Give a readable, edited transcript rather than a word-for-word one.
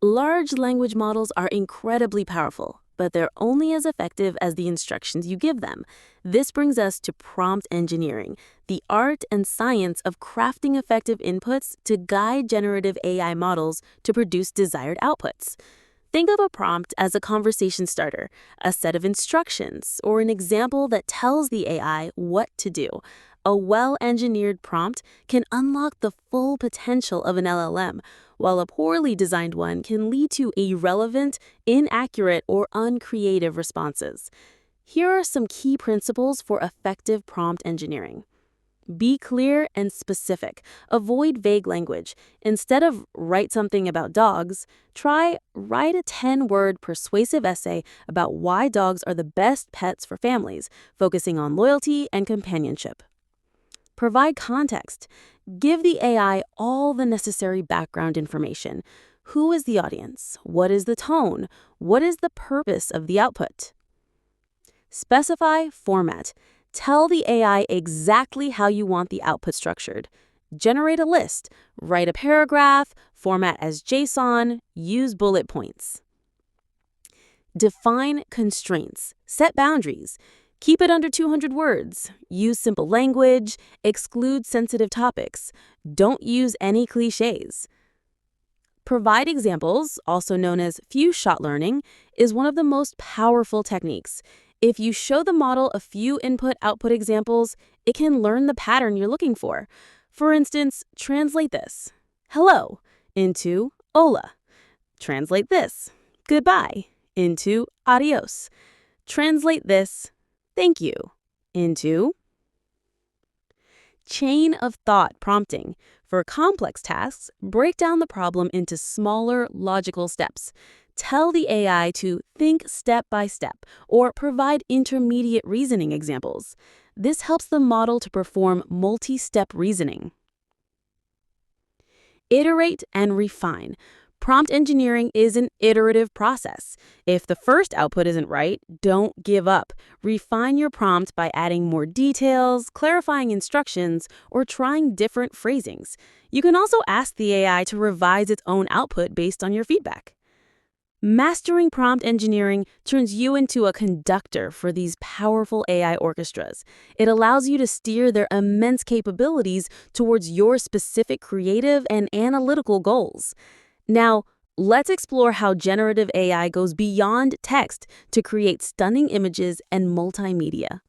Large language models are incredibly powerful, but they're only as effective as the instructions you give them. This brings us to prompt engineering, the art and science of crafting effective inputs to guide generative AI models to produce desired outputs. Think of a prompt as a conversation starter, a set of instructions, or an example that tells the AI what to do. A well-engineered prompt can unlock the full potential of an LLM, while a poorly designed one can lead to irrelevant, inaccurate, or uncreative responses. Here are some key principles for effective prompt engineering. Be clear and specific. Avoid vague language. Instead of write something about dogs, try write a 10-word persuasive essay about why dogs are the best pets for families, focusing on loyalty and companionship. Provide context. Give the AI all the necessary background information. Who is the audience? What is the tone? What is the purpose of the output? Specify format. Tell the AI exactly how you want the output structured. Generate a list. Write a paragraph. Format as JSON. Use bullet points. Define constraints. Set boundaries. Keep it under 200 words. Use simple language. Exclude sensitive topics. Don't use any cliches. Provide examples, also known as few-shot learning, is one of the most powerful techniques. If you show the model a few input-output examples, it can learn the pattern you're looking for. For instance, translate this, hello, into hola. Translate this, goodbye, into adios. Translate this, thank you, into chain of thought prompting. For complex tasks, break down the problem into smaller, logical steps. Tell the AI to think step by step or provide intermediate reasoning examples. This helps the model to perform multi-step reasoning. Iterate and refine. Prompt engineering is an iterative process. If the first output isn't right, don't give up. Refine your prompt by adding more details, clarifying instructions, or trying different phrasings. You can also ask the AI to revise its own output based on your feedback. Mastering prompt engineering turns you into a conductor for these powerful AI orchestras. It allows you to steer their immense capabilities towards your specific creative and analytical goals. Now, let's explore how generative AI goes beyond text to create stunning images and multimedia.